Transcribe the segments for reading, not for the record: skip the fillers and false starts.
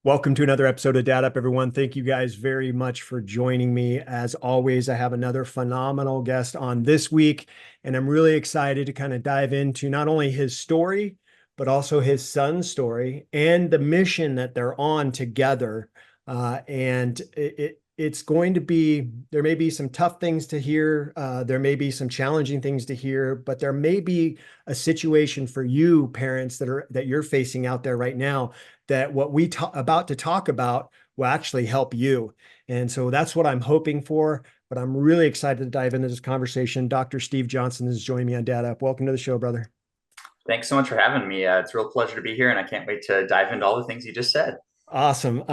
Welcome to another episode of Dad Up, everyone. Thank you guys very much for joining me. As always, I have another phenomenal guest on this week, and I'm really excited to kind of dive into not only his story, but also his son's story and the mission that they're on together. It's going to be, there may be some tough things to hear. There may be some challenging things to hear, but there may be a situation for you parents that you're facing out there right now that what we about to talk about will actually help you. And so that's what I'm hoping for. But I'm really excited to dive into this conversation. Dr. Steve Johnston is joining me on Dad Up. Welcome to the show, brother. Thanks so much for having me. It's a real pleasure to be here, and I can't wait to dive into all the things you just said. Awesome.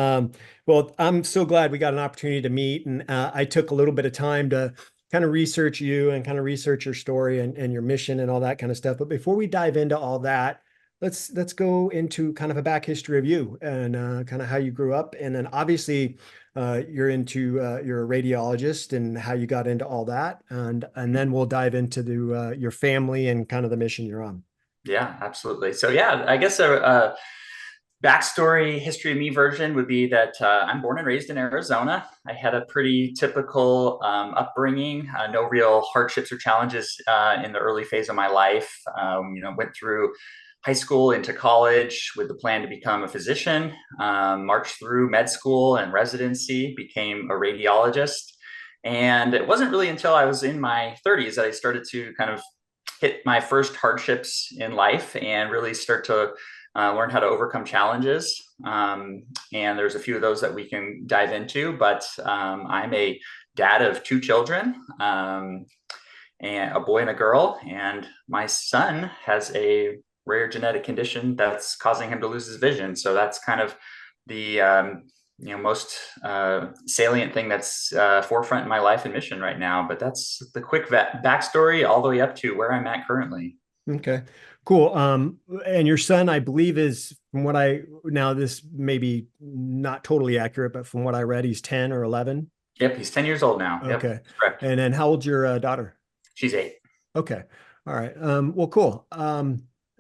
Well, I'm so glad we got an opportunity to meet. And I took a little bit of time to kind of research you and kind of research your story and your mission and all that kind of stuff. But before we dive into all that, let's go into kind of a back history of you and kind of how you grew up. And then obviously you're a radiologist and how you got into all that. And then we'll dive into your family and kind of the mission you're on. Yeah, absolutely. So yeah, I guess a backstory history of me version would be that I'm born and raised in Arizona. I had a pretty typical upbringing, no real hardships or challenges in the early phase of my life. Went through high school into college with the plan to become a physician, marched through med school and residency, became a radiologist. And it wasn't really until I was in my 30s that I started to kind of hit my first hardships in life and really start to learn how to overcome challenges. And there's a few of those that we can dive into, but I'm a dad of two children, and a boy and a girl, and my son has a rare genetic condition that's causing him to lose his vision. So that's kind of the most salient thing that's forefront in my life and mission right now. But that's the quick backstory all the way up to where I'm at currently. Okay, cool. And your son, I believe, is from what now this may be not totally accurate, but from what I read, he's 10 or 11. Yep, he's 10 years old now. Yep, Okay. correct. And then how old's your daughter? She's 8. Okay. All right. Well, cool.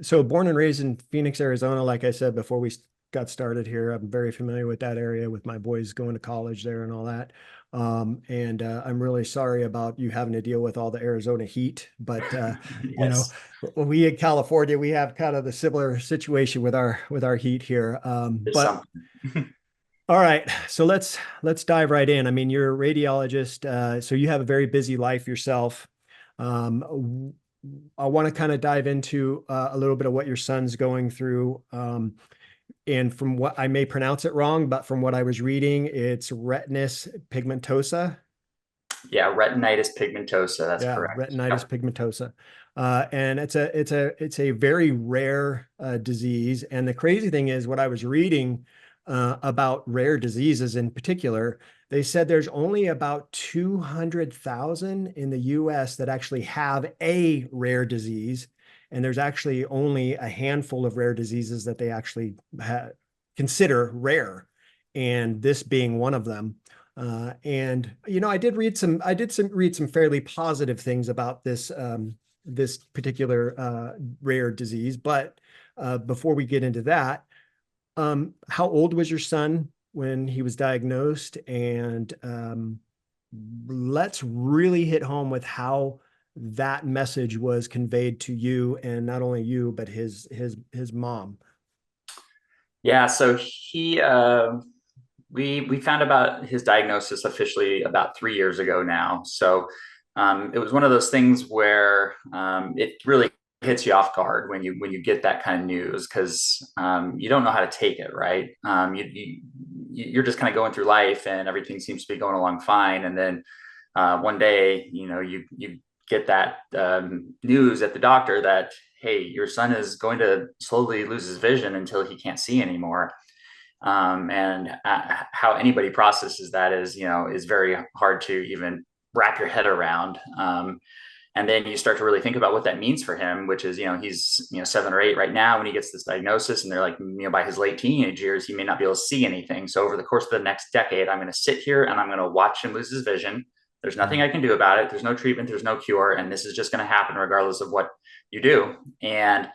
So born and raised in Phoenix, Arizona, like I said before we got started here, I'm very familiar with that area with my boys going to college there and all that. And I'm really sorry about you having to deal with all the Arizona heat, but you know, Yes. we in California, we have kind of the similar situation with our heat here. There's But something. all right, so let's dive right in. I mean, you're a radiologist, so you have a very busy life yourself. Um, I want to kind of dive into a little bit of what your son's going through. And from what I may pronounce it wrong, but from what I was reading, it's retinitis pigmentosa. Yeah, retinitis pigmentosa. That's Yeah, correct. retinitis Yep. pigmentosa. And it's a very rare disease. And the crazy thing is, what I was reading about rare diseases in particular, they said there's only about 200,000 in the US that actually have a rare disease. And there's actually only a handful of rare diseases that they actually consider rare. And this being one of them. And I did read some fairly positive things about this particular rare disease. But before we get into that, how old was your son when he was diagnosed? And let's really hit home with how that message was conveyed to you, and not only you, but his mom. Yeah, so we found about his diagnosis officially about 3 years ago now. So it was one of those things where it really hits you off guard when you get that kind of news because you don't know how to take it, right? You're just kind of going through life and everything seems to be going along fine, and then one day, you get that news at the doctor that hey, your son is going to slowly lose his vision until he can't see anymore. And how anybody processes that is very hard to even wrap your head around. And then you start to really think about what that means for him, which is, he's, 7 or 8 right now when he gets this diagnosis, and they're like, by his late teenage years, he may not be able to see anything. So over the course of the next decade, I'm going to sit here and I'm going to watch him lose his vision. There's nothing I can do about it. There's no treatment. There's no cure. And this is just going to happen regardless of what you do. And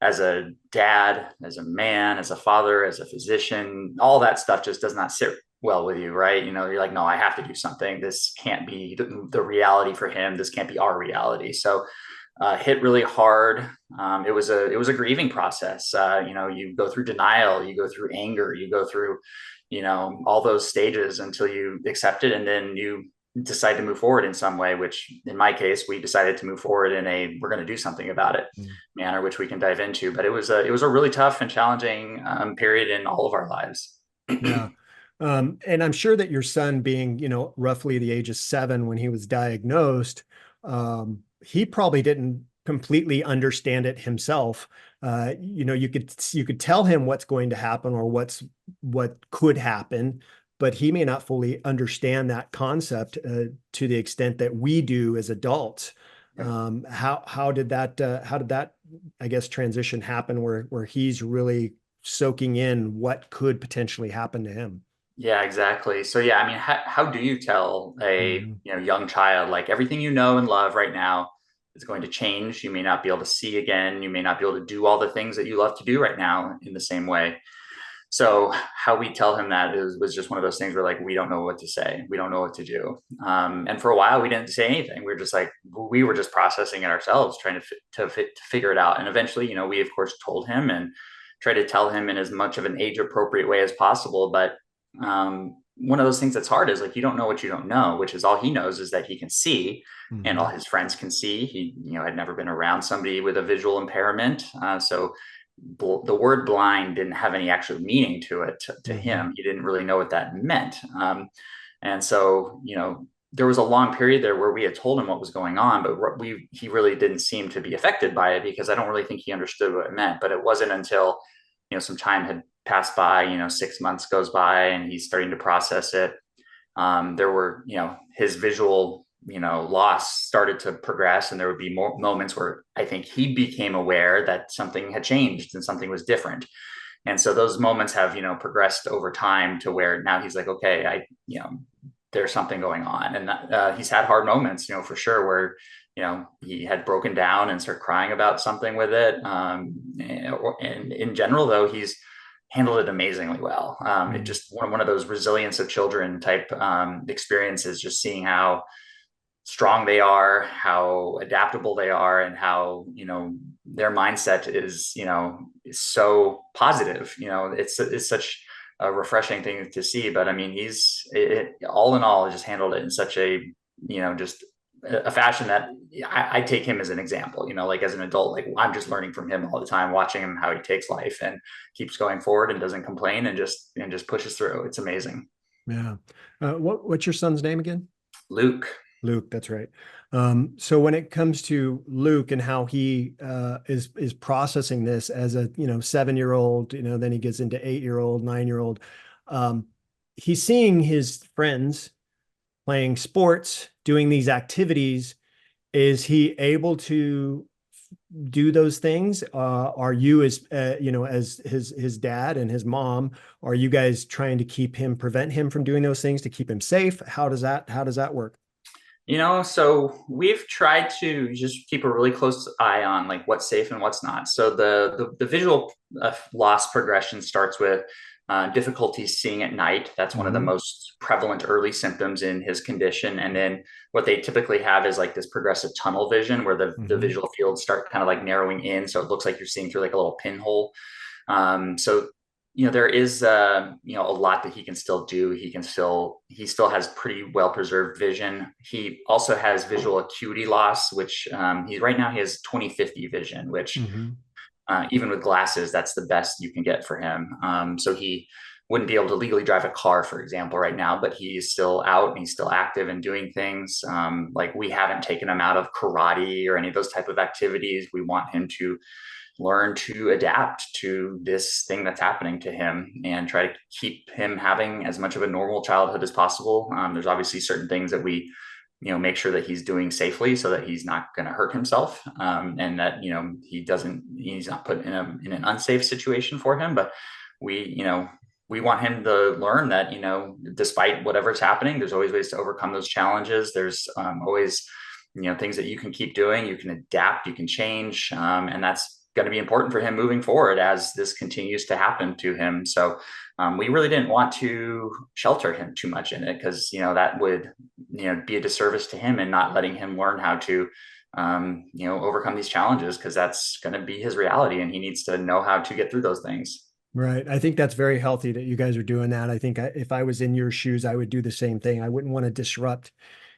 as a dad, as a man, as a father, as a physician, all that stuff just does not sit well with you, right? You're like, no, I have to do something. This can't be the reality for him. This can't be our reality. So hit really hard. It was a grieving process. You go through denial, you go through anger, you go through, all those stages until you accept it, and then you decide to move forward in some way. Which, in my case, we decided to move forward in a we're going to do something about it Mm. manner, which we can dive into. But it was a really tough and challenging period in all of our lives. Yeah. And I'm sure that your son being, roughly the age of 7 when he was diagnosed, he probably didn't completely understand it himself. You could tell him what's going to happen or what could happen, but he may not fully understand that concept to the extent that we do as adults. Yep. How did that I guess transition happen where he's really soaking in what could potentially happen to him? Yeah, exactly. So yeah, I mean, how do you tell a Mhm. young child like everything you know and love right now is going to change? You may not be able to see again. You may not be able to do all the things that you love to do right now in the same way. So how we tell him that was just one of those things where like we don't know what to say, we don't know what to do. And for a while, we didn't say anything. We were just like we were just processing it ourselves, trying to figure it out. And eventually, we of course told him and tried to tell him in as much of an age appropriate way as possible. But one of those things that's hard is like you don't know what you don't know, which is all he knows is that he can see, and all Mhm. his friends can see. He had never been around somebody with a visual impairment, so the word blind didn't have any actual meaning to it to Mhm. him. He didn't really know what that meant. And so, there was a long period there where we had told him what was going on, but he really didn't seem to be affected by it because I don't really think he understood what it meant. But it wasn't until, some time had passed by, 6 months goes by and he's starting to process it. There were, his visual, loss started to progress, and there would be more moments where I think he became aware that something had changed and something was different. And so those moments have, progressed over time to where now he's like, okay, there's something going on. And he's had hard moments, for sure, where, he had broken down and started crying about something with it. And in general, though, he's handled it amazingly well. It Mhm. just one of those resilience of children type experiences, just seeing how strong they are, how adaptable they are, and how their mindset is so positive. It's such a refreshing thing to see. But I mean, all in all just handled it in such a just a fashion that I take him as an example. Like as an adult, like I'm just learning from him all the time, watching him how he takes life and keeps going forward and doesn't complain and just pushes through. It's amazing. Yeah. What's your son's name again? Luke. Luke, that's right. So when it comes to Luke and how he is processing this as a 7-year-old, then he gets into 8-year-old, 9-year-old, um, he's seeing his friends playing sports, doing these activities. Is he able to do those things? Are you as his dad and his mom, are you guys trying to prevent him from doing those things to keep him safe? How does that work? So we've tried to just keep a really close eye on like what's safe and what's not. So the visual loss progression starts with difficulty seeing at night. That's one of the Hmm. most prevalent early symptoms in his condition. And then what they typically have is like this progressive tunnel vision where the Hmm. visual fields start kind of like narrowing in. So it looks like you're seeing through like a little pinhole. So there is a lot that he can still do. He still has pretty well preserved vision. He also has visual acuity loss, which he right now he has 20/50 vision, which Hmm. even with glasses, that's the best you can get for him. So he wouldn't be able to legally drive a car, for example, right now, but he's still out and he's still active and doing things. Like we haven't taken him out of karate or any of those type of activities. We want him to learn to adapt to this thing that's happening to him and try to keep him having as much of a normal childhood as possible. There's obviously certain things that we make sure that he's doing safely so that he's not going to hurt himself, and that he's not put in an unsafe situation for him. But we want him to learn that despite whatever's happening, there's always ways to overcome those challenges. There's always things that you can keep doing. You can adapt, you can change, and that's going to be important for him moving forward as this continues to happen to him. So we really didn't want to shelter him too much in it because, that would, be a disservice to him and not letting him learn how to, overcome these challenges because that's going to be his reality and he needs to know how to get through those things. Right. I think that's very healthy that you guys are doing that. I think if I was in your shoes, I would do the same thing. I wouldn't want to disrupt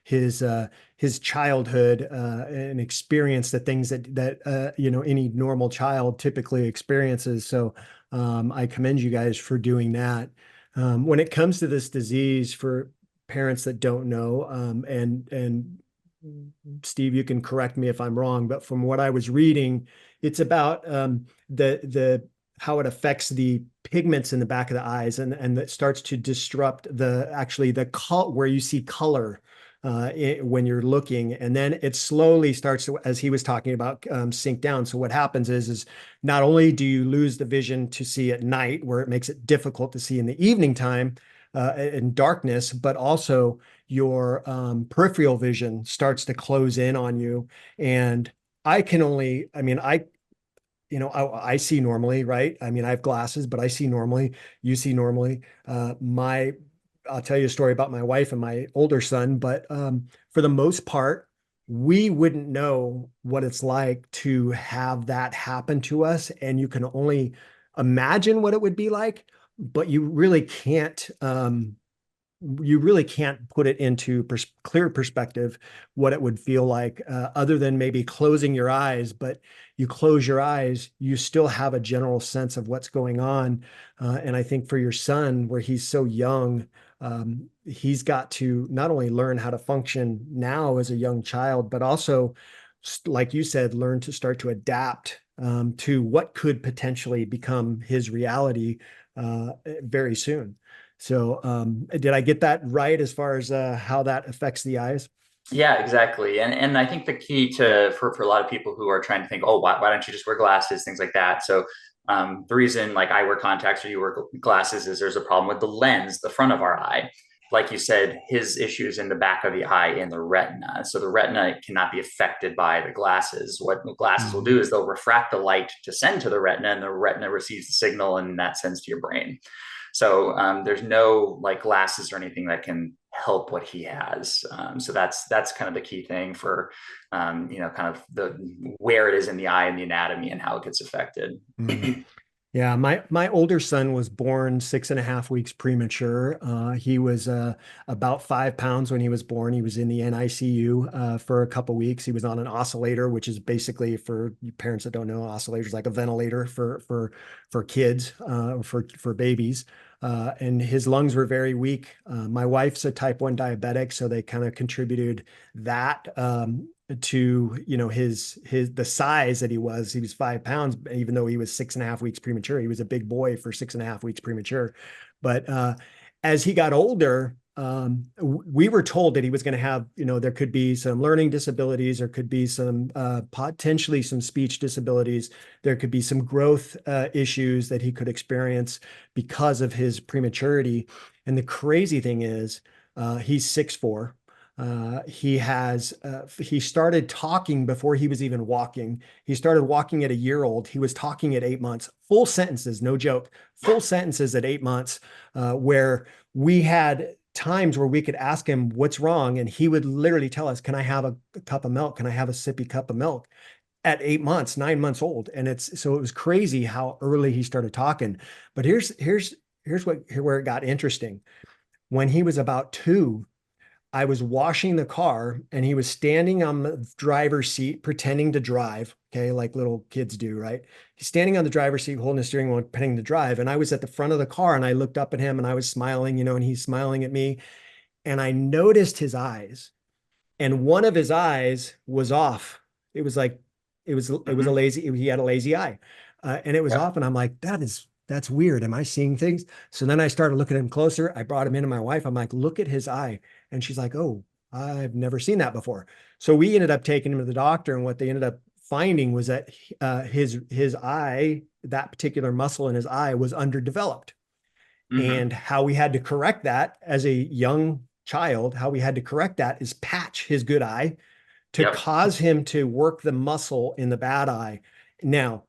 his childhood and experience the things that any normal child typically experiences. So I commend you guys for doing that. When it comes to this disease, for parents that don't know, and Steve, you can correct me if I'm wrong, but from what I was reading, it's about the how it affects the pigments in the back of the eyes, and that starts to disrupt the color where you see color when you're looking, and then it slowly starts to, as he was talking about, sink down. So what happens is not only do you lose the vision to see at night, where it makes it difficult to see in the evening time in darkness, but also your peripheral vision starts to close in on you. And I mean, I see normally, right? I mean, I have glasses, but I see normally. You see normally. I'll tell you a story about my wife and my older son, but for the most part, we wouldn't know what it's like to have that happen to us. And you can only imagine what it would be like, but you really can't put it into clear perspective what it would feel like, other than maybe closing your eyes. But you close your eyes, you still have a general sense of what's going on. And I think for your son, where he's so young, he's got to not only learn how to function now as a young child, but also, like you said, learn to start to adapt to what could potentially become his reality very soon. So, did I get that right as far as how that affects the eyes? Yeah, exactly. And I think the key for a lot of people who are trying to think, oh, why don't you just wear glasses, things like that. So the reason like I wear contacts or you wear glasses is there's a problem with the lens, the front of our eye. Like you said, his issues in the back of the eye and the retina. So the retina cannot be affected by the glasses. What the glasses will Mhm. do is they'll refract the light to send to the retina, and the retina receives the signal, and that sends to your brain. So there's no like glasses or anything that can help what he has. So that's kind of the key thing for kind of the where it is in the eye and the anatomy and how it gets affected. Mhm. Yeah, my older son was born 6.5 weeks premature. He was about 5 pounds when he was born. He was in the NICU for a couple weeks. He was on an oscillator, which is basically, for you parents that don't know, oscillator is like a ventilator for kids, for babies. And his lungs were very weak. My wife's a type 1 diabetic, so they kind of contributed that to the size that he was. He was 5 pounds, even though he was 6.5 weeks premature. He was a big boy for 6.5 weeks premature. But as he got older, we were told that he was going to have, there could be some learning disabilities, there could be some potentially some speech disabilities, there could be some growth issues that he could experience because of his prematurity. And the crazy thing is, he's 6'4". He started talking before he was even walking. He started walking at a year old. He was talking at 8 months, full sentences, no joke, full sentences at 8 months, where we had times where we could ask him what's wrong, and he would literally tell us, can I have a cup of milk? Can I have a sippy cup of milk? At 8 months, 9 months old. And so it was crazy how early he started talking. But here's where it got interesting. When he was about 2, I was washing the car and he was standing on the driver's seat pretending to drive. Okay. Like little kids do, right? He's standing on the driver's seat, holding the steering wheel, pretending to drive. And I was at the front of the car and I looked up at him and I was smiling, and he's smiling at me. And I noticed his eyes, and one of his eyes was off. It was like, it was a Mm-hmm. lazy, he had a lazy eye. And it was Yep. off. And I'm like, that's weird. Am I seeing things? So then I started looking at him closer. I brought him into my wife. I'm like, look at his eye. And she's like, oh, I've never seen that before. So we ended up taking him to the doctor. And what they ended up finding was that his eye, that particular muscle in his eye, was underdeveloped. Mm-hmm. And how we had to correct that as a young child, how we had to correct that is patch his good eye to Yep. cause him to work the muscle in the bad eye. Now,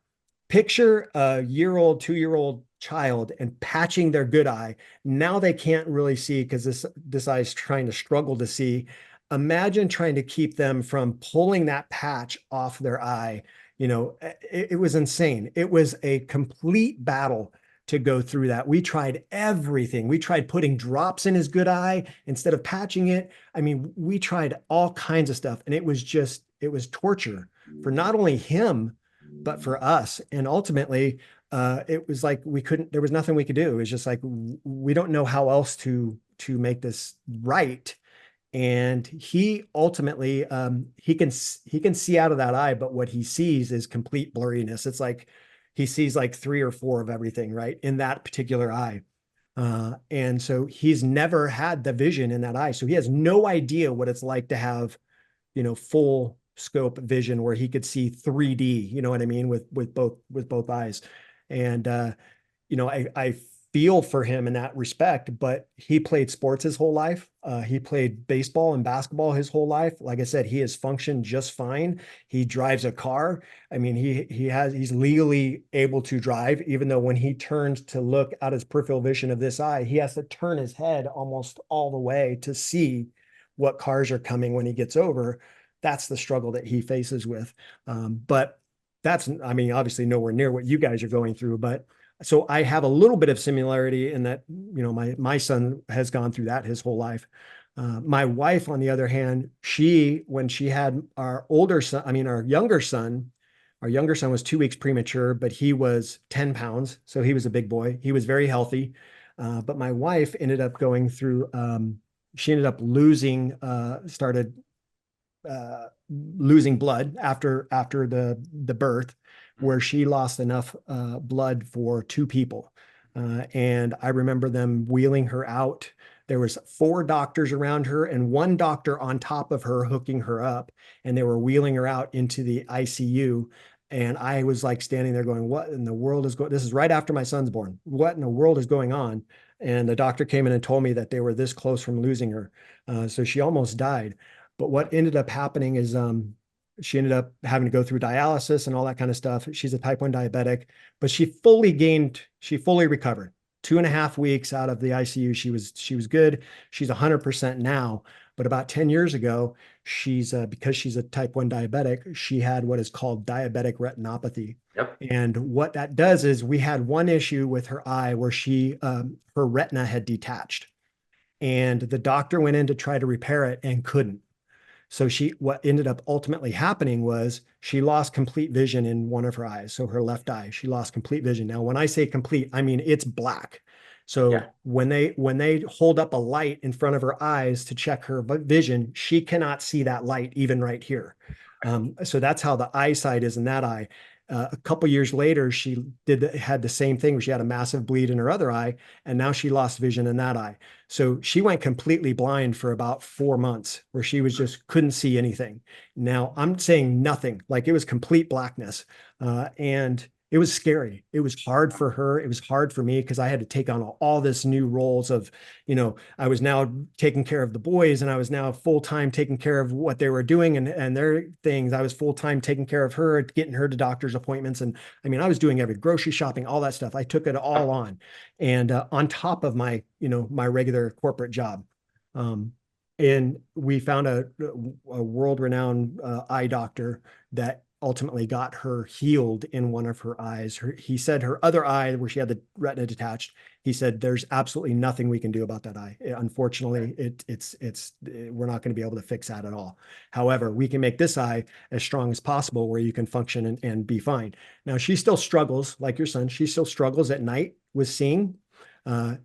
picture a year-old, 2-year-old child and patching their good eye. Now they can't really see because this eye is trying to struggle to see. Imagine trying to keep them from pulling that patch off their eye. It was insane. It was a complete battle to go through that. We tried everything. We tried putting drops in his good eye instead of patching it. I mean, we tried all kinds of stuff, and it was torture for not only him, but for us. And ultimately, it was like there was nothing we could do. It was just like, we don't know how else to make this right. And he ultimately, he can see out of that eye, but what he sees is complete blurriness. It's like he sees like 3 or 4 of everything, right, in that particular eye. And so he's never had the vision in that eye. So he has no idea what it's like to have, full scope vision where he could see 3D, you know what I mean, with both eyes. And I feel for him in that respect, but he played sports his whole life. He played baseball and basketball his whole life. Like I said, he has functioned just fine. He drives a car. I mean, he's legally able to drive, even though when he turns to look at his peripheral vision of this eye, he has to turn his head almost all the way to see what cars are coming when he gets over. That's the struggle that he faces with. But that's, I mean, obviously nowhere near what you guys are going through, but so I have a little bit of similarity in that, my son has gone through that his whole life. My wife, on the other hand, when she had our older son, I mean, our younger son was 2 weeks premature, but he was 10 pounds. So he was a big boy. He was very healthy. But my wife ended up going through, she ended up started losing blood after the birth, where she lost enough blood for 2 people. And I remember them wheeling her out. There was 4 doctors around her and 1 doctor on top of her hooking her up, and they were wheeling her out into the ICU. And I was like standing there going, what in the world is going? This is right after my son's born. What in the world is going on? And the doctor came in and told me that they were this close from losing her. So she almost died. But what ended up happening is she ended up having to go through dialysis and all that kind of stuff. She's a type 1 diabetic, but she fully recovered. 2.5 weeks out of the ICU, she was good. She's 100% now. But about 10 years ago, because she's a type 1 diabetic, she had what is called diabetic retinopathy. Yep. And what that does is we had one issue with her eye where her retina had detached. And the doctor went in to try to repair it and couldn't. So what ended up ultimately happening was she lost complete vision in one of her eyes. So her left eye, she lost complete vision. Now, when I say complete, I mean it's black. So Yeah. when they hold up a light in front of her eyes to check her vision, she cannot see that light even right here. So that's how the eyesight is in that eye. A couple years later, she had the same thing where she had a massive bleed in her other eye, and now she lost vision in that eye. So she went completely blind for about 4 months, where she was just couldn't see anything. Now I'm saying nothing, like it was complete blackness, and it was scary. It was hard for her. It was hard for me because I had to take on all this new roles of, I was now taking care of the boys, and I was now full time taking care of what they were doing and their things. I was full time taking care of her, getting her to doctor's appointments, and I mean, I was doing every grocery shopping, all that stuff. I took it all on, and on top of my regular corporate job. And we found a world-renowned eye doctor that ultimately got her healed in one of her eyes. He said her other eye, where she had the retina detached, he said, there's absolutely nothing we can do about that eye. Unfortunately, we're not going to be able to fix that at all. However, we can make this eye as strong as possible where you can function and be fine. Now, she still struggles, like your son, she still struggles at night with seeing.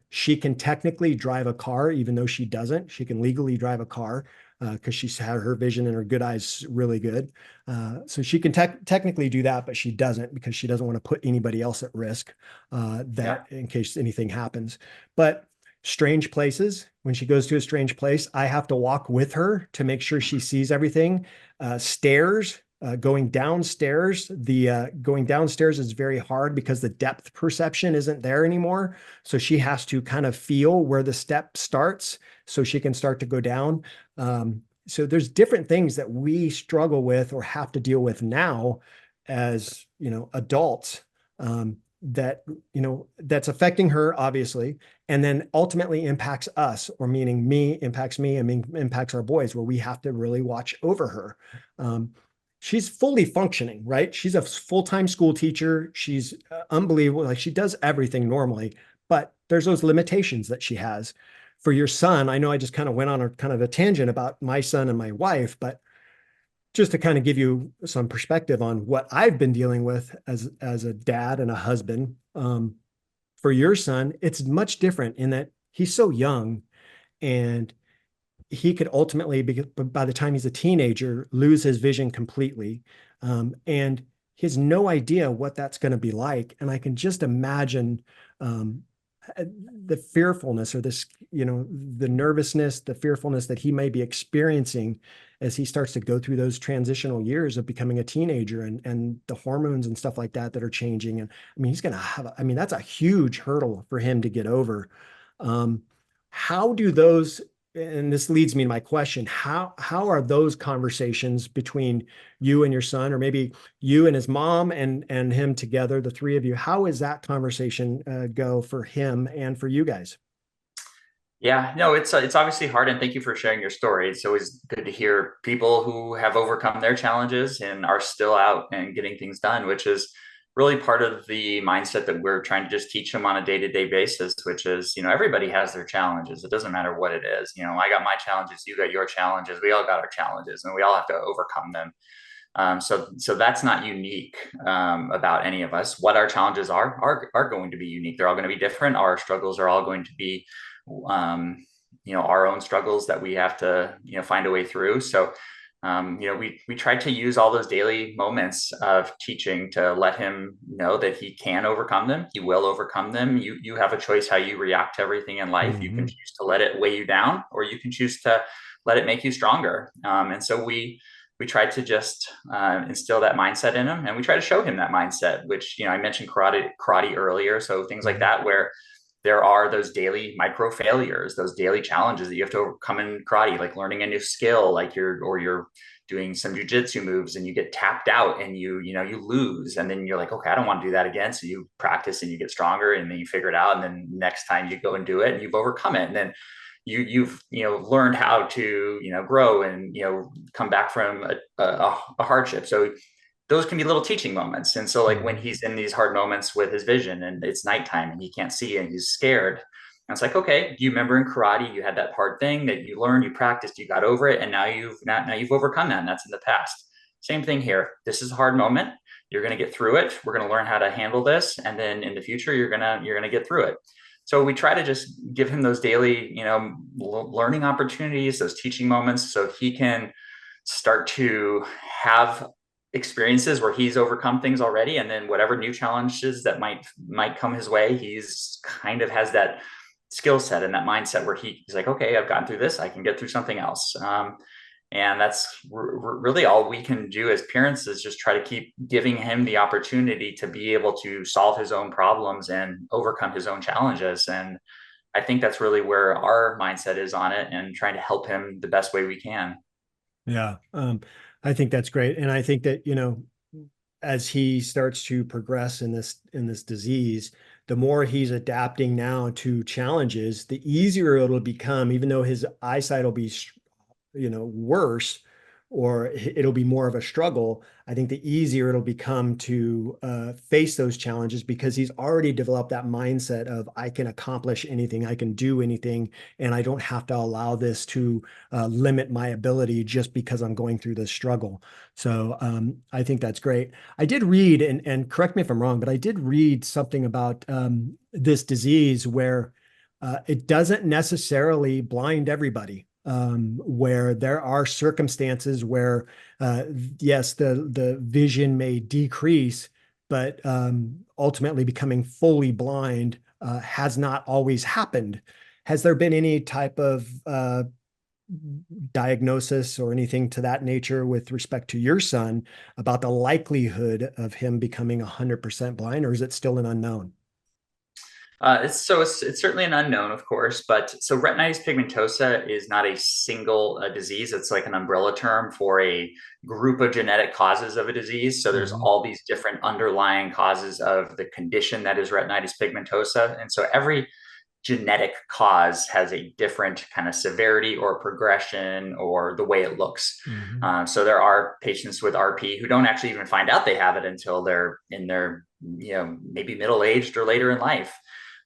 She can technically drive a car, even though she doesn't. She can legally drive a car because she's had her vision and her good eyes really good. So she can technically do that, but she doesn't because she doesn't want to put anybody else at risk in case anything happens. But strange places, when she goes to a strange place, I have to walk with her to make sure she sees everything. Stairs, going downstairs, going downstairs is very hard because the depth perception isn't there anymore. So she has to kind of feel where the step starts so she can start to go down. So there's different things that we struggle with or have to deal with now as, adults. that, that's affecting her, obviously, and then ultimately impacts us, or meaning me, impacts me, and impacts our boys, where we have to really watch over her. She's fully functioning, right? She's a full-time school teacher. She's unbelievable. Like, she does everything normally, but there's those limitations that she has. For your son, I know I just kind of went on a kind of a tangent about my son and my wife, but just to kind of give you some perspective on what I've been dealing with as a dad and a husband, for your son, it's much different in that he's so young, and he could ultimately, by the time he's a teenager, lose his vision completely. And he has no idea what that's going to be like. And I can just imagine um, the fearfulness, or this, the nervousness, the fearfulness that he may be experiencing as he starts to go through those transitional years of becoming a teenager, and the hormones and stuff like that are changing. And I mean, he's going to have, I mean, that's a huge hurdle for him to get over. Um, how do those, and this leads me to my question, how are those conversations between you and your son, or maybe you and his mom and him together, the three of you, how is that conversation go for him and for you guys? Yeah, no, it's obviously hard, and thank you for sharing your story. It's always good to hear people who have overcome their challenges and are still out and getting things done, which is really part of the mindset that we're trying to just teach them on a day-to-day basis, which is, everybody has their challenges. It doesn't matter what it is. I got my challenges, you got your challenges, we all got our challenges, and we all have to overcome them. So that's not unique about any of us. What our challenges are going to be unique. They're all going to be different. Our struggles are all going to be, um, our own struggles that we have to, find a way through. So, we try to use all those daily moments of teaching to let him know that he can overcome them. He will overcome them. You have a choice how you react to everything in life. You can Mm-hmm. choose to let it weigh you down, or you can choose to let it make you stronger. And so we try to just instill that mindset in him, and we try to show him that mindset, which, I mentioned karate earlier. So things like Mm-hmm. that, where there are those daily micro failures, those daily challenges that you have to overcome in karate, like learning a new skill, like you're doing some jujitsu moves and you get tapped out, and you lose, and then you're like, okay, I don't want to do that again. So you practice and you get stronger, and then you figure it out, and then next time you go and do it, and you've overcome it, and then you've learned how to grow and come back from a hardship. So those can be little teaching moments. And so, like, when Mm-hmm. he's in these hard moments with his vision and it's nighttime and he can't see and he's scared, and it's like, okay, do you remember in karate you had that hard thing that you learned, you practiced, you got over it, and now you've overcome that, and that's in the past. Same thing here. This is a hard moment. You're going to get through it. We're going to learn how to handle this, and then in the future you're going to get through it. So we try to just give him those daily, learning opportunities, those teaching moments, so he can start to have experiences where he's overcome things already, and then whatever new challenges that might come his way, he's kind of has that skill set and that mindset where he's like, okay, I've gotten through this, I can get through something else. And that's really all we can do as parents, is just try to keep giving him the opportunity to be able to solve his own problems and overcome his own challenges. And I think that's really where our mindset is on it, and trying to help him the best way we can. Yeah. I think that's great. And I think that, as he starts to progress in this disease, the more he's adapting now to challenges, the easier it'll become, even though his eyesight will be, worse, or it'll be more of a struggle. I think the easier it'll become to face those challenges, because he's already developed that mindset of, I can accomplish anything, I can do anything, and I don't have to allow this to limit my ability just because I'm going through this struggle. So I think that's great. I did read, and correct me if I'm wrong, but I did read something about this disease where it doesn't necessarily blind everybody. Where there are circumstances where, yes, the vision may decrease, but ultimately becoming fully blind has not always happened. Has there been any type of diagnosis or anything to that nature with respect to your son about the likelihood of him becoming 100% blind, or is it still an unknown? It's certainly an unknown, of course, but so retinitis pigmentosa is not a single disease. It's like an umbrella term for a group of genetic causes of a disease. So there's Hmm. all these different underlying causes of the condition that is retinitis pigmentosa, and so every genetic cause has a different kind of severity or progression or the way it looks. Hmm. So there are patients with RP who don't actually even find out they have it until they're in their, maybe middle aged or later in life.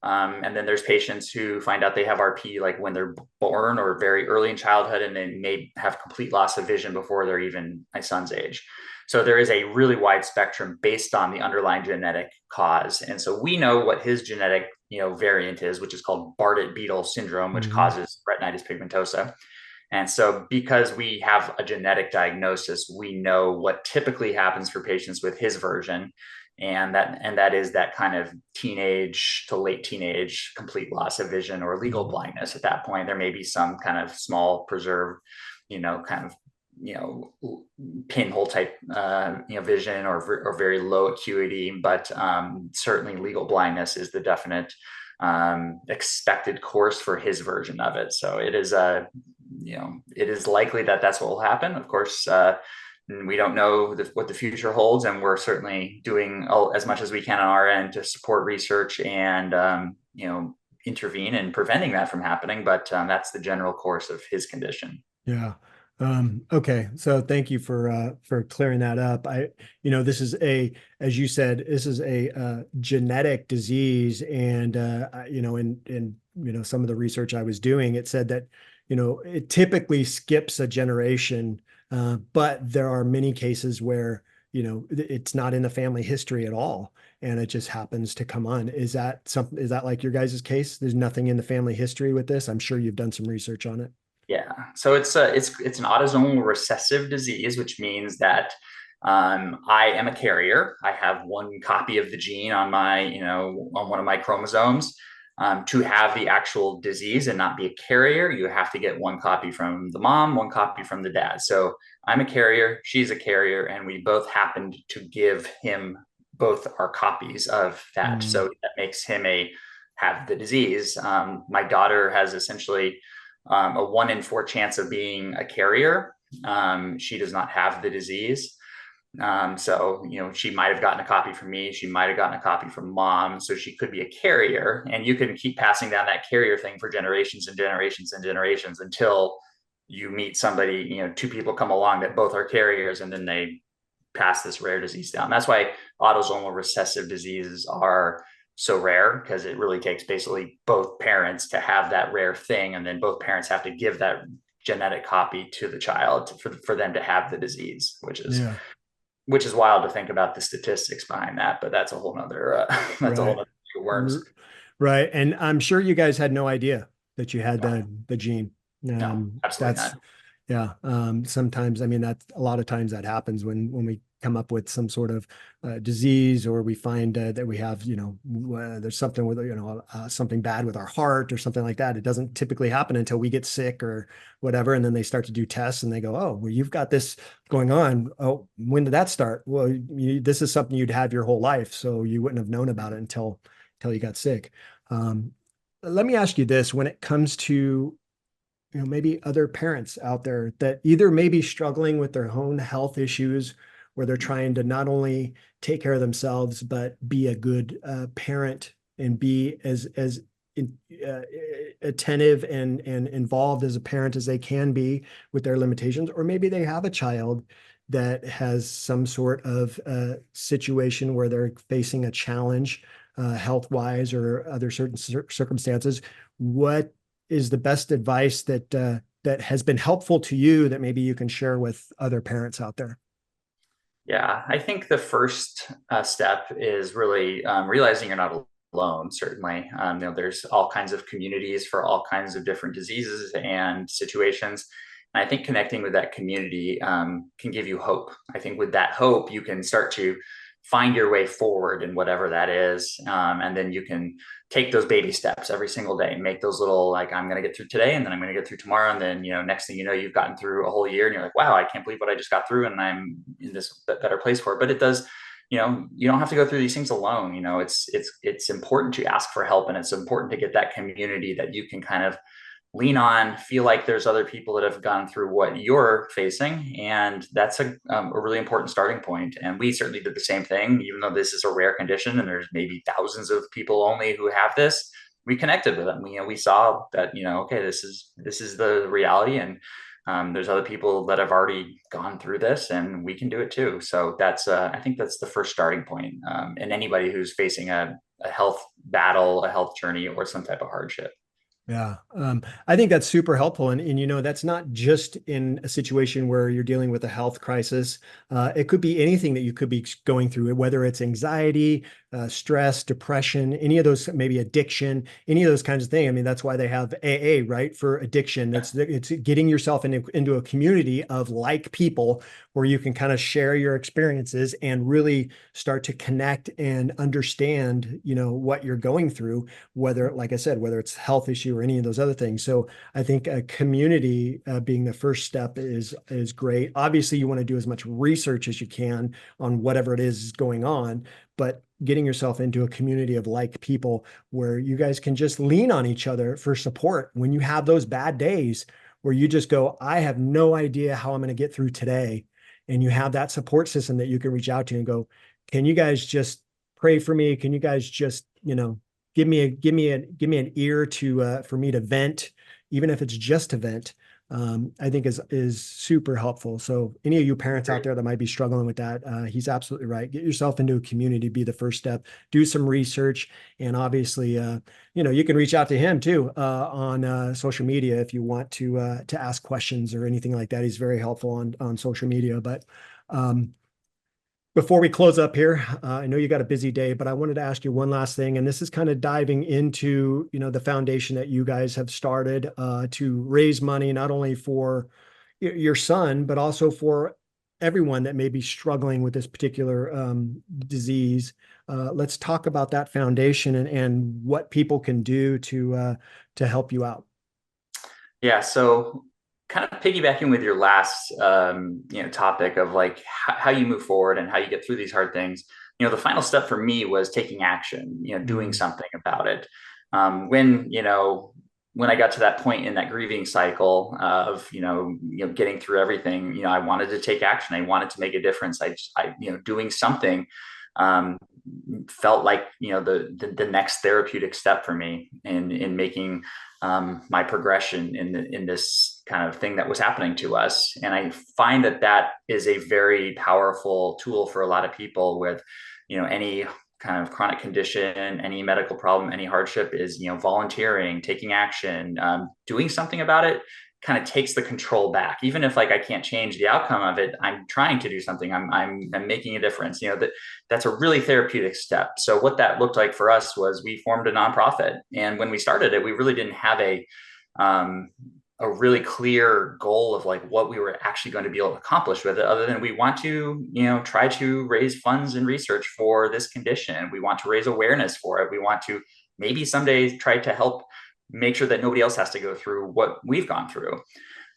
And then there's patients who find out they have RP like when they're born or very early in childhood, and then may have complete loss of vision before they're even my son's age. So there is a really wide spectrum based on the underlying genetic cause. And so we know what his genetic, variant is, which is called Bardet-Biedel Syndrome, which Hmm. causes retinitis pigmentosa. And so because we have a genetic diagnosis, we know what typically happens for patients with his version. And that is that kind of teenage to late teenage complete loss of vision or legal Hmm. blindness. At that point, there may be some kind of small preserved, kind of pinhole type vision or very low acuity, but certainly legal blindness is the definite expected course for his version of it. So it is it is likely that that's what will happen. Of course, we don't know what the future holds, and we're certainly doing as much as we can on our end to support research and intervene in preventing that from happening. But that's the general course of his condition. Yeah. Okay. So thank you for clearing that up. This is as you said, this is a genetic disease, and some of the research I was doing, it said that it typically skips a generation, but there are many cases where it's not in the family history at all, and it just happens to come on. Is that something? Is that like your guys' case? There's nothing in the family history with this. I'm sure you've done some research on it. Yeah. So it's an autosomal recessive disease, which means that I am a carrier. I have one copy of the gene on my, on one of my chromosomes. To have the actual disease and not be a carrier, you have to get one copy from the mom, one copy from the dad. So I'm a carrier, she's a carrier, and we both happened to give him both our copies of that. Mm. So that makes him a have the disease. My daughter has essentially a 1 in 4 chance of being a carrier. She does not have the disease. So, she might have gotten a copy from me. She might have gotten a copy from mom. So she could be a carrier. And you can keep passing down that carrier thing for generations and generations and generations until you meet somebody, two people come along that both are carriers, and then they pass this rare disease down. That's why autosomal recessive diseases are so rare, because it really takes basically both parents to have that rare thing, and then both parents have to give that genetic copy to the child for them to have the disease, Yeah. which is wild to think about the statistics behind that. But that's a whole nother that's a whole Right. nother worms. R- Right. And I'm sure you guys had no idea that you had No, the gene. no, absolutely That's not. Yeah. Sometimes, I mean, that's a lot of times that happens when we come up with some sort of disease, or we find that we have, there's something with, something bad with our heart or something like that. It doesn't typically happen until we get sick or whatever. And then they start to do tests and they go, oh, well, you've got this going on. Oh, when did that start? Well, this is something you'd have your whole life. So you wouldn't have known about it until you got sick. Um, Let me ask you this: when it comes to maybe other parents out there that either may be struggling with their own health issues, where they're trying to not only take care of themselves but be a good parent and be as in, uh, attentive and involved as a parent as they can be with their limitations, or maybe they have a child that has some sort of situation where they're facing a challenge health wise or other certain circumstances. What is the best advice that has been helpful to you that maybe you can share with other parents out there? Yeah, I think the first step is really realizing you're not alone. Certainly, there's all kinds of communities for all kinds of different diseases and situations. And I think connecting with that community can give you hope. I think with that hope, you can start to find your way forward in whatever that is, and then you can take those baby steps every single day and make those little, like, I'm going to get through today, and then I'm going to get through tomorrow, and then next thing you know, you've gotten through a whole year, and you're like, wow, I can't believe what I just got through, and I'm in this better place for it. But it does you don't have to go through these things alone. It's important to ask for help, and it's important to get that community that you can kind of lean on, feel like there's other people that have gone through what you're facing. And that's a really important starting point. And we certainly did the same thing, even though this is a rare condition and there's maybe thousands of people only who have this. We connected with them. We saw that, okay, this is the reality. And there's other people that have already gone through this and we can do it too. So I think that's the first starting point. And anybody who's facing a health battle, a health journey, or some type of hardship. Yeah, I think that's super helpful. And that's not just in a situation where you're dealing with a health crisis. It could be anything that you could be going through, whether it's anxiety, stress, depression, any of those, maybe addiction, any of those kinds of things. I mean, that's why they have AA, right? For addiction. It's getting yourself into a community of like people where you can kind of share your experiences and really start to connect and understand, what you're going through, whether, like I said, whether it's health issue or any of those other things. So I think a community being the first step is great. Obviously, you want to do as much research as you can on whatever it is going on, but getting yourself into a community of like people where you guys can just lean on each other for support when you have those bad days where you just go, I have no idea how I'm going to get through today. And you have that support system that you can reach out to and go, can you guys just pray for me? Can you guys just, give me an ear to for me to vent, even if it's just to vent. I think is super helpful. So any of you parents out there that might be struggling with that, he's absolutely right. Get yourself into a community, be the first step. Do some research, and obviously, you can reach out to him too on social media if you want to ask questions or anything like that. He's very helpful on social media. But before we close up here, I know you got a busy day, but I wanted to ask you one last thing, and this is kind of diving into, the foundation that you guys have started to raise money, not only for your son, but also for everyone that may be struggling with this particular disease. Let's talk about that foundation and what people can do to help you out. Yeah. So kind of piggybacking with your last topic of like how you move forward and how you get through these hard things. The final step for me was taking action, doing Mm. something about it. When I got to that point in that grieving cycle of getting through everything, I wanted to take action. I wanted to make a difference. Doing something um, felt like the next therapeutic step for me in making my progression in this kind of thing that was happening to us. And I find that is a very powerful tool for a lot of people with, any kind of chronic condition, any medical problem, any hardship is, volunteering, taking action, doing something about it kind of takes the control back. Even if like I can't change the outcome of it, I'm trying to do something. I'm making a difference. That's a really therapeutic step. So what that looked like for us was we formed a nonprofit, and when we started it, we really didn't have um, a really clear goal of like what we were actually going to be able to accomplish with it, other than we want to, try to raise funds and research for this condition. We want to raise awareness for it. We want to maybe someday try to help make sure that nobody else has to go through what we've gone through.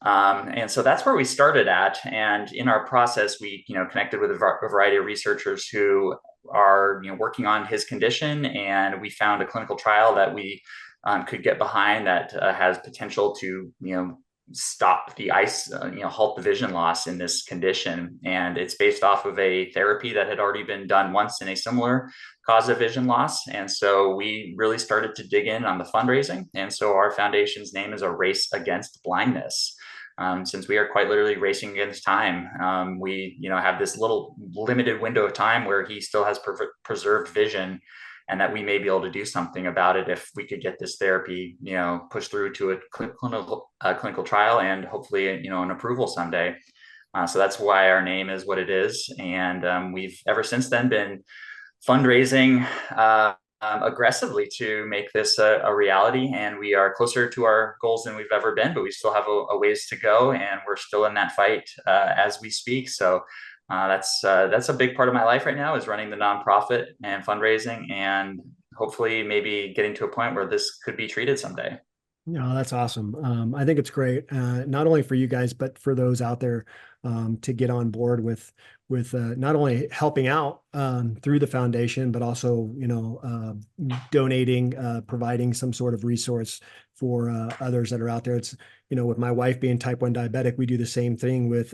And so that's where we started at. And in our process, we connected with a variety of researchers who are working on his condition, and we found a clinical trial that we could get behind that has potential to stop the eyes, halt the vision loss in this condition. And it's based off of a therapy that had already been done once in a similar cause of vision loss. And so we really started to dig in on the fundraising. And so our foundation's name is A Race Against Blindness. Since we are quite literally racing against time, we have this little limited window of time where he still has preserved vision, and that we may be able to do something about it if we could get this therapy, pushed through to a clinical trial and hopefully, an approval someday. So that's why our name is what it is. And we've ever since then been fundraising aggressively to make this a reality. And we are closer to our goals than we've ever been, but we still have a ways to go. And we're still in that fight as we speak. So that's a big part of my life right now, is running the nonprofit and fundraising, and hopefully maybe getting to a point where this could be treated someday. No, that's awesome. I think it's great, not only for you guys, but for those out there to get on board with not only helping out through the foundation, but also donating, providing some sort of resource for others that are out there. It's with my wife being type 1 diabetic, we do the same thing with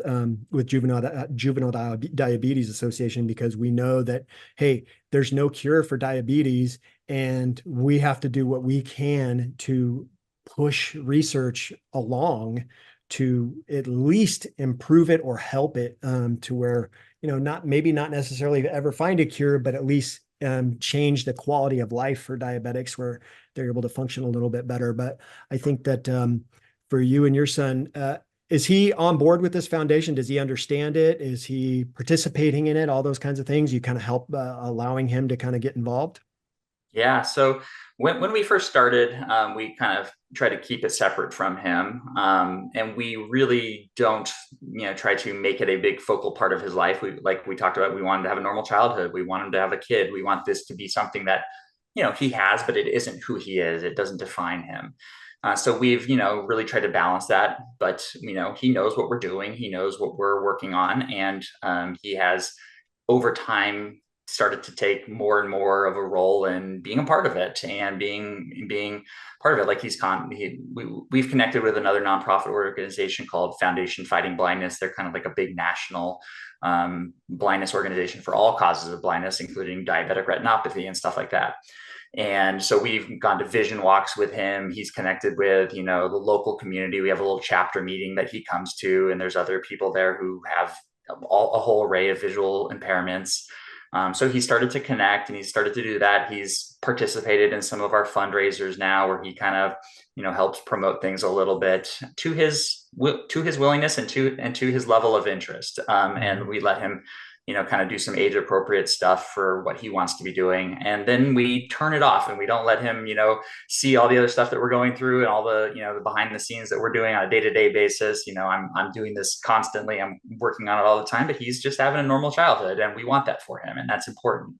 Juvenile Diabetes Association, because we know that, hey, there's no cure for diabetes, and we have to do what we can to push research along to at least improve it or help it, to where, not maybe not necessarily ever find a cure, but at least change the quality of life for diabetics where they're able to function a little bit better. But I think that for you and your son, is he on board with this foundation? Does he understand it? Is he participating in it? All those kinds of things. You kind of help allowing him to kind of get involved. Yeah. So when we first started, we kind of try to keep it separate from him. And we really don't, try to make it a big focal part of his life. Like we talked about, we want him to have a normal childhood. We want him to have a kid. We want this to be something that, he has, but it isn't who he is. It doesn't define him. So we've, really tried to balance that, but, he knows what we're doing. He knows what we're working on. And he has over time started to take more and more of a role in being a part of it and being part of it. Like we've connected with another nonprofit organization called Foundation Fighting Blindness. They're kind of like a big national blindness organization for all causes of blindness, including diabetic retinopathy and stuff like that. And so we've gone to vision walks with him. He's connected with, the local community. We have a little chapter meeting that he comes to, and there's other people there who have a whole array of visual impairments. So he started to connect and he started to do that. He's participated in some of our fundraisers now where he kind of, helps promote things a little bit to his willingness and to his level of interest. And we let him, kind of do some age appropriate stuff for what he wants to be doing. And then we turn it off and we don't let him, see all the other stuff that we're going through and all the, the behind the scenes that we're doing on a day-to-day basis. I'm doing this constantly. I'm working on it all the time, but he's just having a normal childhood and we want that for him. And that's important.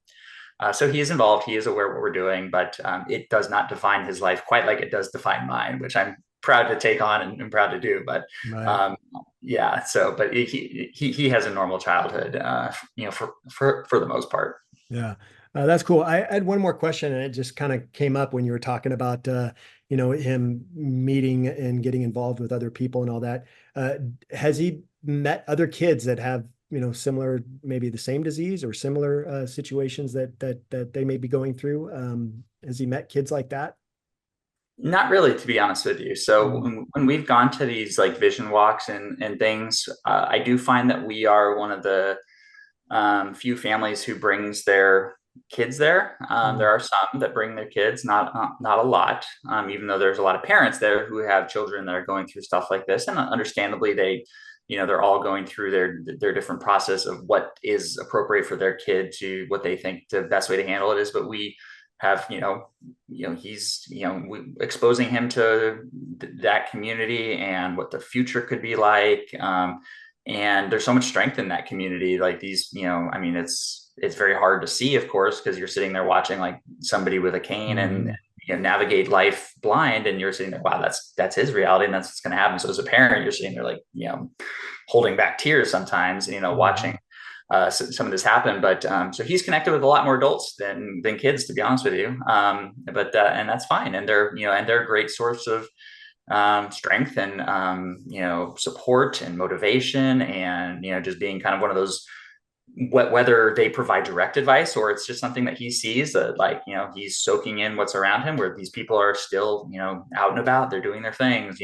So he is involved. He is aware of what we're doing, but it does not define his life quite like it does define mine, which I'm proud to take on and proud to do. But Right. yeah, so but he has a normal childhood, for the most part. Yeah, that's cool. I had one more question, and it just kind of came up when you were talking about, him meeting and getting involved with other people and all that. Has he met other kids that have, similar, maybe the same disease or similar situations that they may be going through? Has he met kids like that? Not really, to be honest with you. So Mm. when we've gone to these like vision walks and things, I do find that we are one of the few families who brings their kids there. There Mm. are some that bring their kids, not a lot, even though there's a lot of parents there who have children that are going through stuff like this, and understandably they're all going through their different process of what is appropriate for their kid to what they think the best way to handle it is. But we have he's exposing him to that community and what the future could be like. And there's so much strength in that community. Like these, I mean, it's very hard to see, of course, because you're sitting there watching like somebody with a cane and Mhm. navigate life blind, and you're sitting there, wow, that's his reality, and that's what's going to happen. So as a parent, you're sitting there like, holding back tears sometimes, watching Mhm. some of this happen. But so he's connected with a lot more adults than kids, to be honest with you. But and that's fine, and they're a great source of strength and support and motivation, and just being kind of one of those, whether they provide direct advice or it's just something that he sees that, like, he's soaking in what's around him, where these people are still out and about, they're doing their things.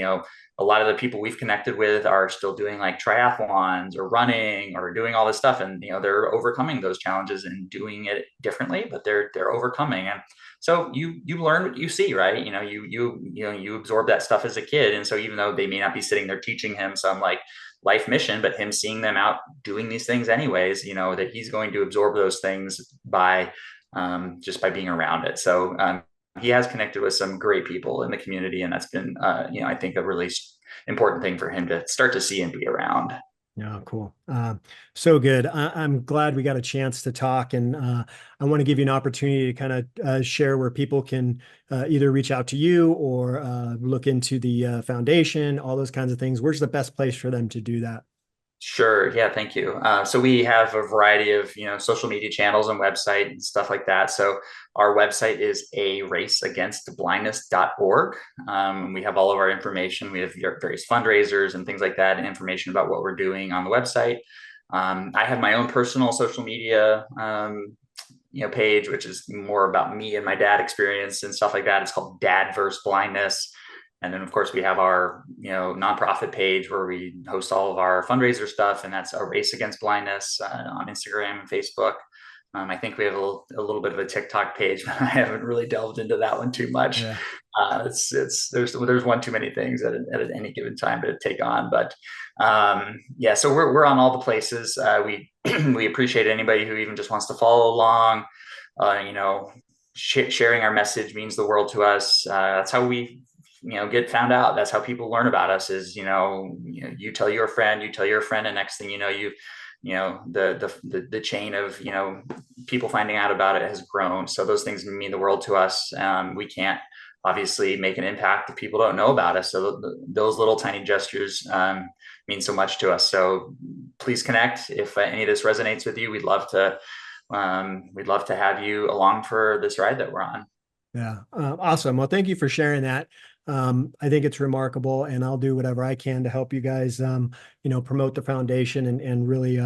A lot of the people we've connected with are still doing like triathlons or running or doing all this stuff, and they're overcoming those challenges and doing it differently, but they're overcoming. And so you learn what you see, right? You absorb that stuff as a kid, and so even though they may not be sitting there teaching him some like life mission, but him seeing them out doing these things anyways, that he's going to absorb those things by just by being around it. So he has connected with some great people in the community, and that's been I think a really important thing for him to start to see and be around. Yeah, cool. So good. I'm glad we got a chance to talk, and I want to give you an opportunity to kind of share where people can either reach out to you or look into the foundation, all those kinds of things. Where's the best place for them to do that? Sure. Yeah. Thank you. So we have a variety of, social media channels and website and stuff like that. So our website is a raceagainstblindness.org. We have all of our information. We have various fundraisers and things like that, and information about what we're doing on the website. I have my own personal social media, page, which is more about me and my dad experience and stuff like that. It's called Dad vs. Blindness. And then, of course, we have our, nonprofit page where we host all of our fundraiser stuff, and that's A Race Against Blindness on Instagram and Facebook. I think we have a little bit of a TikTok page, but I haven't really delved into that one too much. Yeah. There's one too many things at any given time to take on, but yeah. So we're on all the places. We we appreciate anybody who even just wants to follow along. Sharing our message means the world to us. That's how we get found out. That's how people learn about us is, you tell your friend, and next thing you know, the chain of, people finding out about it has grown. So those things mean the world to us. We can't obviously make an impact if people don't know about us. So those little tiny gestures mean so much to us. So please connect. If any of this resonates with you, we'd love to have you along for this ride that we're on. Yeah. Awesome. Well, thank you for sharing that. I think it's remarkable, and I'll do whatever I can to help you guys, promote the foundation and really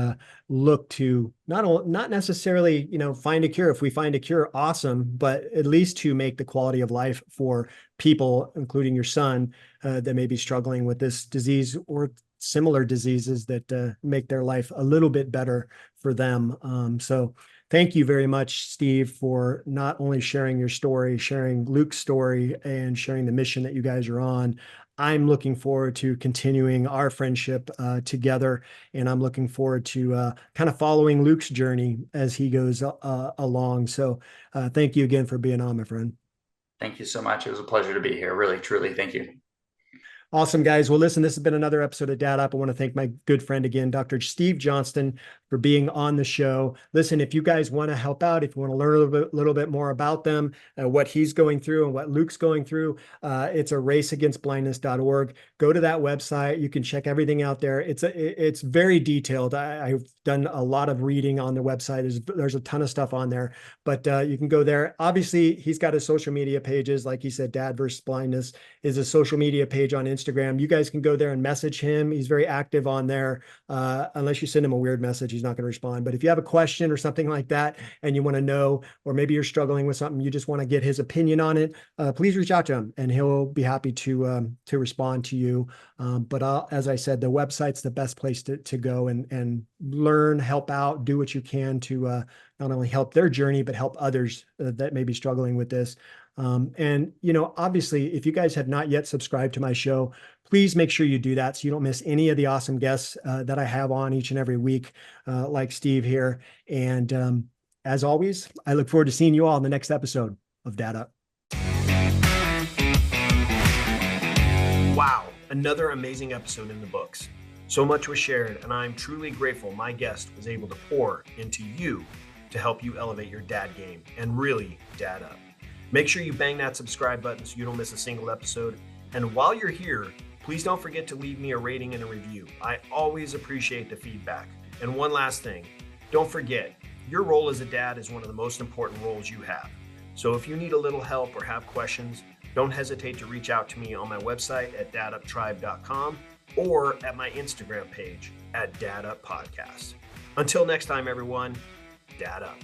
look to not necessarily, find a cure. If we find a cure, awesome, but at least to make the quality of life for people, including your son, that may be struggling with this disease or similar diseases that make their life a little bit better for them. So thank you very much, Steve, for not only sharing your story, sharing Luke's story, and sharing the mission that you guys are on. I'm looking forward to continuing our friendship together, and I'm looking forward to kind of following Luke's journey as he goes along. So thank you again for being on, my friend. Thank you so much. It was a pleasure to be here. Really, truly. Thank you. Awesome, guys. Well, listen, this has been another episode of Dad Up. I want to thank my good friend again, Dr. Steve Johnston, for being on the show. Listen, if you guys want to help out, if you want to learn a little bit more about them, what he's going through and what Luke's going through, it's a raceagainstblindness.org. Go to that website. You can check everything out there. It's very detailed. I've done a lot of reading on the website. There's a ton of stuff on there, but you can go there. Obviously, he's got his social media pages. Like he said, Dad vs. Blindness is a social media page on Instagram. You guys can go there and message him. He's very active on there. Unless you send him a weird message, he's not going to respond. But if you have a question or something like that, and you want to know, or maybe you're struggling with something, you just want to get his opinion on it, please reach out to him, and he'll be happy to respond to you. As I said, the website's the best place to go and learn, help out, do what you can to not only help their journey, but help others that may be struggling with this. Obviously, if you guys have not yet subscribed to my show, please make sure you do that so you don't miss any of the awesome guests that I have on each and every week, like Steve here. And as always, I look forward to seeing you all in the next episode of Dad Up. Wow, another amazing episode in the books. So much was shared, and I'm truly grateful my guest was able to pour into you to help you elevate your dad game and really dad up. Make sure you bang that subscribe button so you don't miss a single episode. And while you're here, please don't forget to leave me a rating and a review. I always appreciate the feedback. And one last thing, don't forget, your role as a dad is one of the most important roles you have. So if you need a little help or have questions, don't hesitate to reach out to me on my website at daduptribe.com or at my Instagram page at Dad Up Podcast. Until next time, everyone, Dad Up.